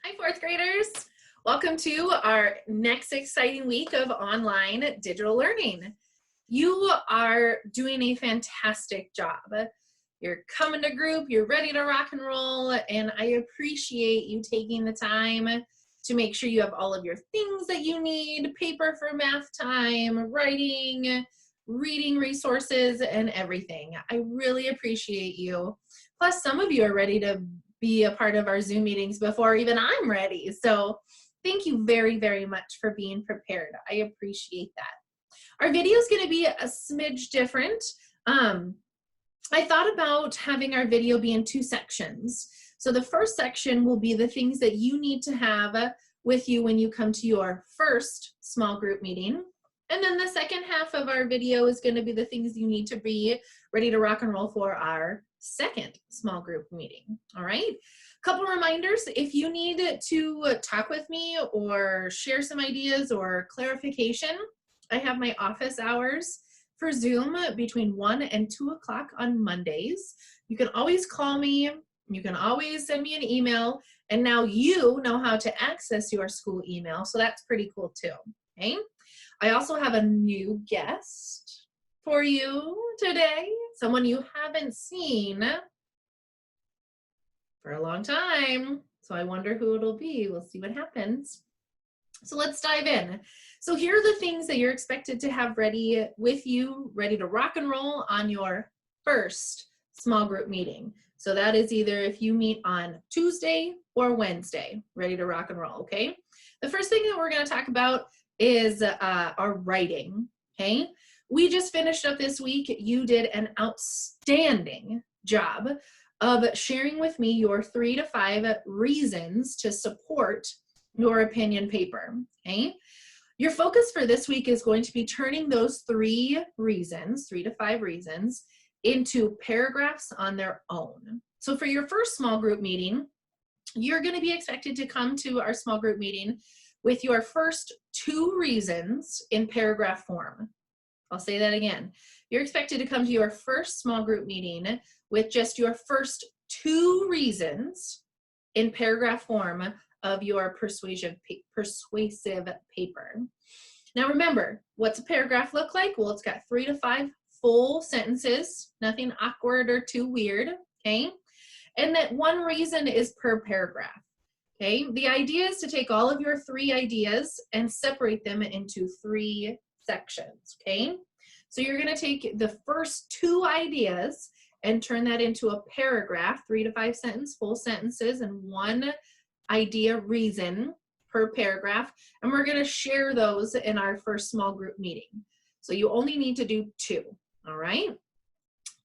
Hi, fourth graders. Welcome to our next exciting week of online digital learning. You are doing a fantastic job. You're coming to group, you're ready to rock and roll, and I appreciate you taking the time to make sure you have all of your things that you need, paper for math time, writing, reading resources, and everything. I really appreciate you. Plus, some of you are ready to be a part of our Zoom meetings before even I'm ready. So thank you very, very much for being prepared. I appreciate that. Our video is going to be a smidge different. I thought about having our video be in two sections. So the first section will be the things that you need to have with you when you come to your first small group meeting. And then the second half of our video is going to be the things you need to be ready to rock and roll for our second small group meeting. All right. Couple reminders, if you need to talk with me or share some ideas or clarification, I have my office hours for Zoom between 1 and 2 o'clock on Mondays. You can always call me. You can always send me an email. And now you know how to access your school email. So that's pretty cool too. Okay. I also have a new guest for you today, someone you haven't seen for a long time. So I wonder who it'll be. We'll see what happens. So let's dive in. So here are the things that you're expected to have ready with you, ready to rock and roll on your first small group meeting. So that is either if you meet on Tuesday or Wednesday, ready to rock and roll, okay? The first thing that we're gonna talk about is our writing, okay? We just finished up this week. You did an outstanding job of sharing with me your 3 to 5 reasons to support your opinion paper, okay? Your focus for this week is going to be turning those 3 to 5 reasons, into paragraphs on their own. So for your first small group meeting, you're going to be expected to come to our small group meeting with your first 2 reasons in paragraph form. I'll say that again. You're expected to come to your first small group meeting with just your first 2 reasons in paragraph form of your persuasive paper. Now remember, what's a paragraph look like? Well, it's got 3 to 5 full sentences, nothing awkward or too weird, okay? And that 1 reason is per paragraph. Okay, the idea is to take all of your 3 ideas and separate them into 3 sections, okay? So you're gonna take the first 2 ideas and turn that into a paragraph, 3 to 5 sentence, full sentences, and 1 idea reason per paragraph. And we're gonna share those in our first small group meeting. So you only need to do 2, all right?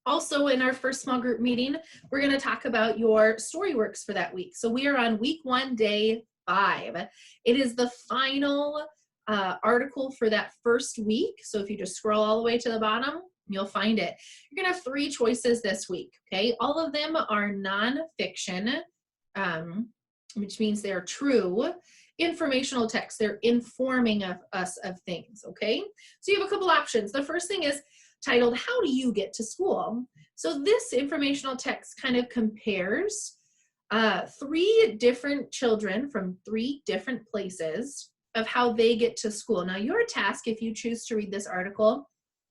Also, in our first small group meeting, we're going to talk about your StoryWorks for that week. So we are on week 1, day 5. It is the final article for that first week. So if you just scroll all the way to the bottom, you'll find it. You're going to have 3 choices this week, okay? All of them are nonfiction, which means they're true informational text. They're informing us of things, okay? So you have a couple options. The first thing is titled, How Do You Get to School? So this informational text kind of compares 3 different children from 3 different places of how they get to school. Now your task, if you choose to read this article,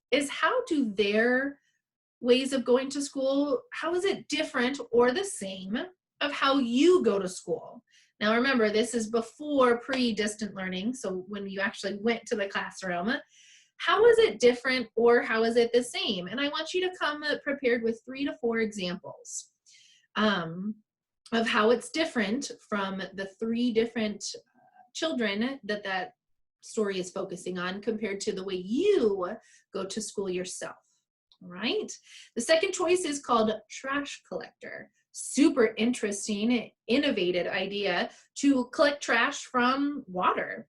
is how do their ways of going to school, how is it different or the same of how you go to school? Now remember, this is before pre-distant learning, so when you actually went to the classroom. How is it different or how is it the same? And I want you to come prepared with 3 to 4 examples of how it's different from the 3 different children that story is focusing on compared to the way you go to school yourself, all right? The second choice is called trash collector. Super interesting, innovative idea to collect trash from water.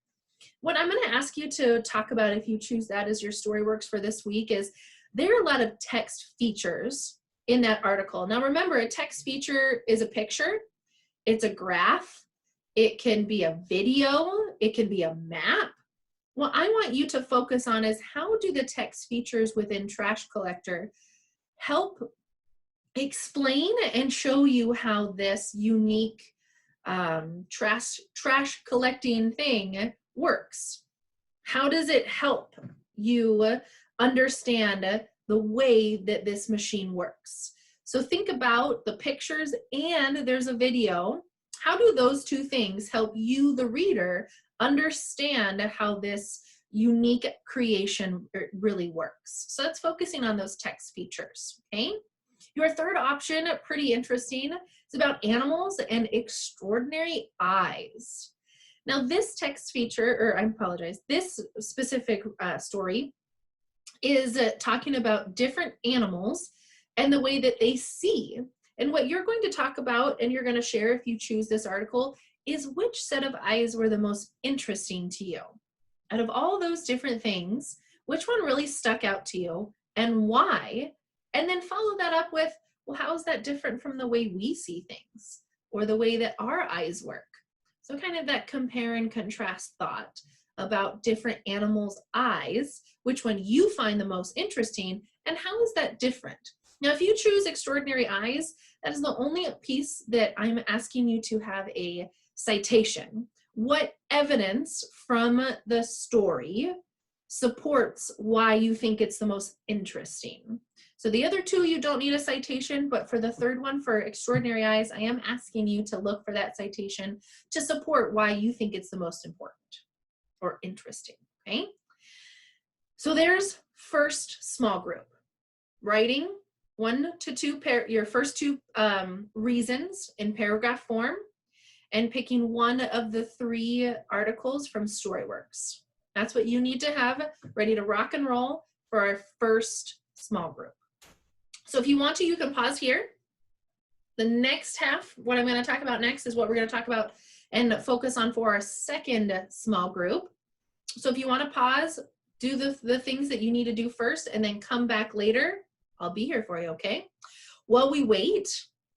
What I'm going to ask you to talk about, if you choose that as your StoryWorks for this week, is there are a lot of text features in that article. Now remember, a text feature is a picture, it's a graph, it can be a video, it can be a map. What I want you to focus on is how do the text features within Trash Collector help explain and show you how this unique trash collecting thing works. How does it help you understand the way that this machine works? So think about the pictures and there's a video. How do those two things help you, the reader, understand how this unique creation really works? So that's focusing on those text features, okay? Your third option, pretty interesting, it's about animals and extraordinary eyes. Now this text feature, or I apologize, this specific story is talking about different animals and the way that they see. And what you're going to talk about, and you're going to share if you choose this article, is which set of eyes were the most interesting to you. Out of all those different things, which one really stuck out to you and why? And then follow that up with, well, how is that different from the way we see things or the way that our eyes work? So kind of that compare and contrast thought about different animals' eyes, which one you find the most interesting, and how is that different? Now, if you choose extraordinary eyes, that is the only piece that I'm asking you to have a citation. What evidence from the story supports why you think it's the most interesting? So the other two, you don't need a citation, but for the third one, for extraordinary eyes, I am asking you to look for that citation to support why you think it's the most important or interesting, okay? So there's first small group. Writing 1 to 2, your first two reasons in paragraph form, and picking one of the 3 articles from Storyworks. That's what you need to have ready to rock and roll for our first small group. So if you want to, you can pause here. The next half, what I'm going to talk about next is what we're going to talk about and focus on for our second small group. So if you want to pause, do the things that you need to do first and then come back later. I'll be here for you, okay? While we wait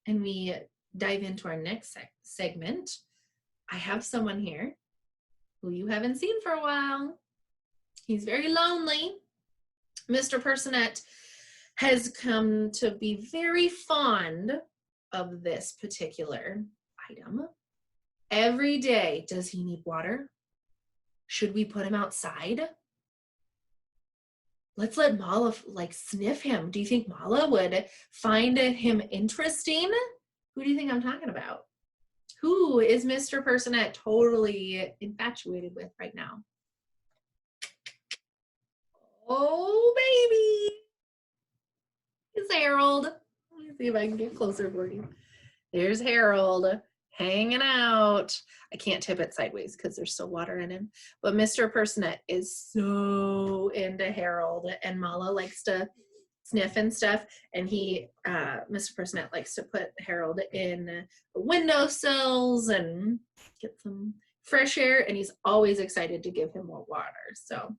and we dive into our next segment, I have someone here who you haven't seen for a while. He's very lonely. Mr. Personette has come to be very fond of this particular item. Every day, does he need water? Should we put him outside? Let's let Mala sniff him. Do you think Mala would find him interesting? Who do you think I'm talking about? Who is Mr. Personette totally infatuated with right now? Oh, baby. It's Harold. Let me see if I can get closer for you. There's Harold hanging out. I can't tip it sideways because there's still water in him. But Mr. Personette is so into Harold, and Mala likes to sniff and stuff. And Mr. Personette likes to put Harold in the windowsills and get some fresh air. And he's always excited to give him more water. So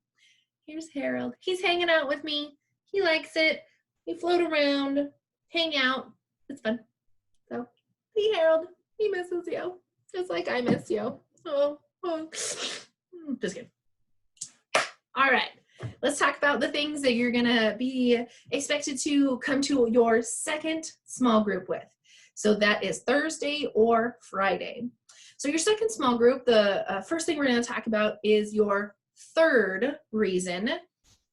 here's Harold. He's hanging out with me. He likes it. We float around, hang out. It's fun. So, hey Harold, he misses you, just like I miss you. Oh. Just kidding. All right, let's talk about the things that you're gonna be expected to come to your second small group with. So that is Thursday or Friday. So your second small group, the first thing we're gonna talk about is your third reason,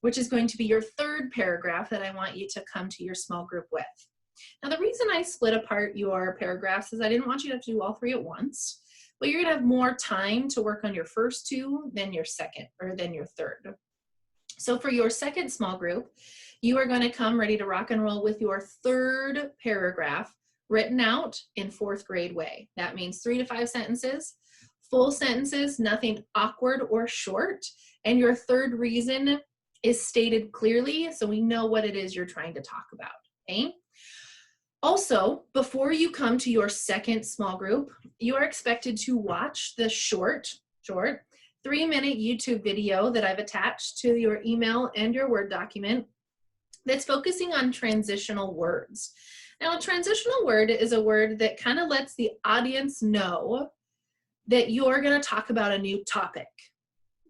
which is going to be your third paragraph that I want you to come to your small group with. Now, the reason I split apart your paragraphs is I didn't want you to have to do all 3 at once, but you're gonna have more time to work on your first 2 than your second, or than your third. So for your second small group, you are gonna come ready to rock and roll with your third paragraph written out in 4th grade way. That means 3 to 5 sentences, full sentences, nothing awkward or short, and your third reason is stated clearly so we know what it is you're trying to talk about, okay? Also, before you come to your second small group, you are expected to watch the short 3-minute YouTube video that I've attached to your email and your Word document that's focusing on transitional words. Now, a transitional word is a word that kind of lets the audience know that you're going to talk about a new topic.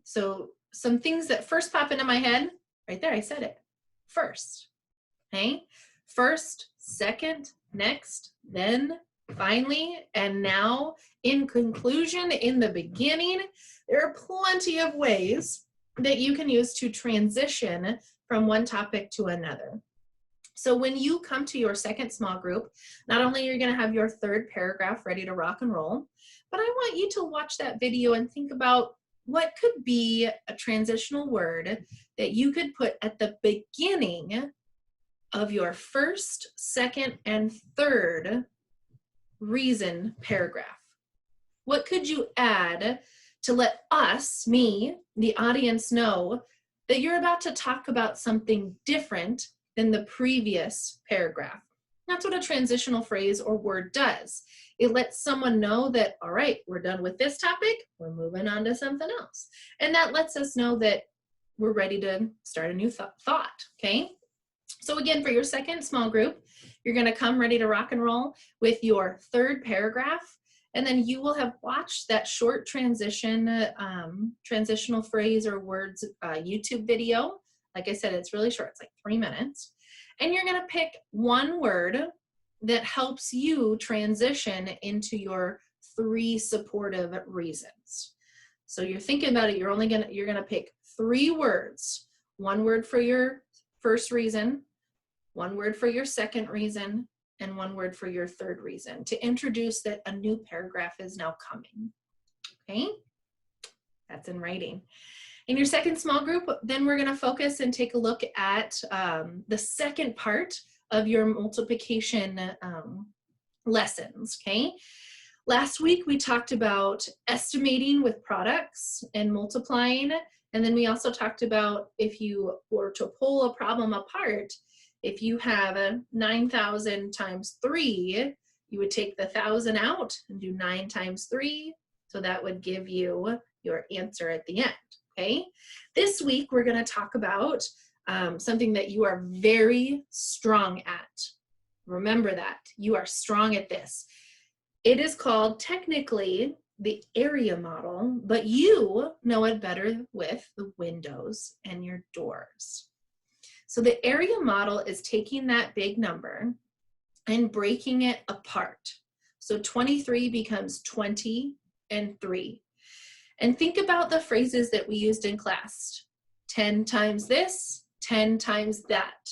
So some things that first pop into my head, right there, I said it, first, okay? First, second, next, then, finally, and now, in conclusion, in the beginning, there are plenty of ways that you can use to transition from one topic to another. So when you come to your second small group, not only are you going to have your third paragraph ready to rock and roll, but I want you to watch that video and think about what could be a transitional word that you could put at the beginning of your first, second, and third reason paragraph. What could you add to let us, me, the audience, know that you're about to talk about something different than the previous paragraph? That's what a transitional phrase or word does. It lets someone know that, all right, we're done with this topic, we're moving on to something else. And that lets us know that we're ready to start a new thought, okay? So again, for your second small group, you're gonna come ready to rock and roll with your third paragraph, and then you will have watched that short transitional phrase or words YouTube video. Like I said, it's really short, it's like 3 minutes. And you're gonna pick one word that helps you transition into your 3 supportive reasons. So you're thinking about it, you're gonna pick 3 words. 1 word for your first reason, 1 word for your second reason, and 1 word for your third reason to introduce that a new paragraph is now coming, okay? That's in writing. In your second small group, then we're gonna focus and take a look at the second part of your multiplication lessons, okay? Last week, we talked about estimating with products and multiplying, and then we also talked about if you were to pull a problem apart, if you have a 9,000 times 3, you would take the 1,000 out and do 9 times 3, so that would give you your answer at the end, okay? This week, we're gonna talk about something that you are very strong at. Remember that, you are strong at this. It is called technically the area model, but you know it better with the windows and your doors. So the area model is taking that big number and breaking it apart. So 23 becomes 20 and 3. And think about the phrases that we used in class. 10 times this, 10 times that.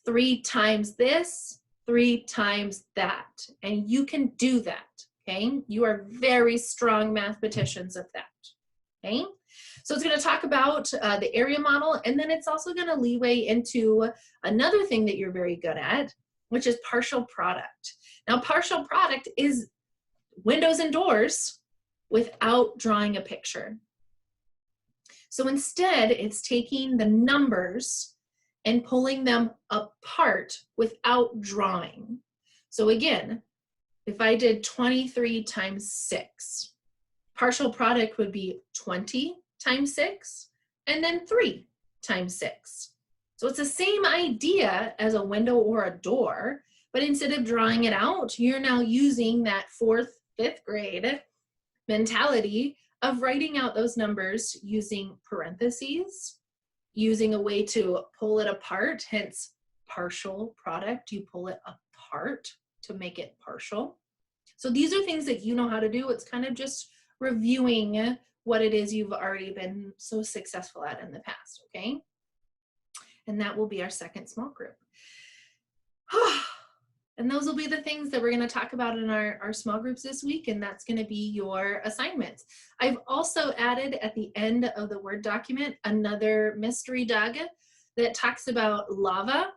3 times this, 3 times that. And you can do that, okay? You are very strong mathematicians of that, okay? So it's going to talk about the area model, and then it's also going to leeway into another thing that you're very good at, which is partial product. Now, partial product is windows and doors without drawing a picture. So instead, it's taking the numbers and pulling them apart without drawing. So again, if I did 23 times 6, partial product would be 20 times 6, and then 3 times 6. So it's the same idea as a window or a door, but instead of drawing it out, you're now using that 4th, 5th grade mentality of writing out those numbers using parentheses, using a way to pull it apart, hence partial product. You pull it apart to make it partial. So these are things that you know how to do. It's kind of just reviewing what it is you've already been so successful at in the past, okay? And that will be our second small group. And those will be the things that we're going to talk about in our small groups this week, and that's going to be your assignments. I've also added at the end of the Word document another mystery dog that talks about lava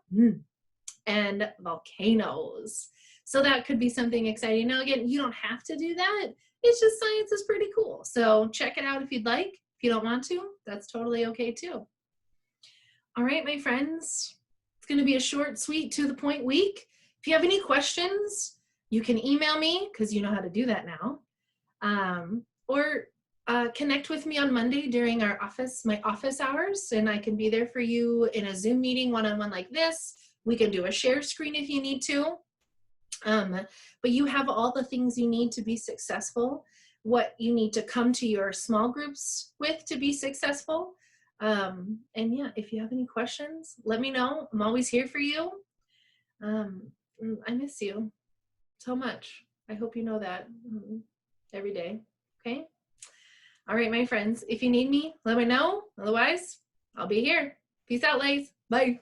and volcanoes. So that could be something exciting. Now again, you don't have to do that. It's just science is pretty cool. So check it out if you'd like. If you don't want to, that's totally okay too. All right, my friends, it's going to be a short, sweet, to the point week. If you have any questions, you can email me because you know how to do that now, or connect with me on Monday during my office hours, and I can be there for you in a Zoom meeting one-on-one like this. We can do a share screen if you need to. But you have all the things you need to be successful, what you need to come to your small groups with to be successful. And yeah, if you have any questions, let me know. I'm always here for you. I miss you so much. I hope you know that every day. Okay. All right, my friends, if you need me, let me know. Otherwise, I'll be here. Peace out, Lays. Bye.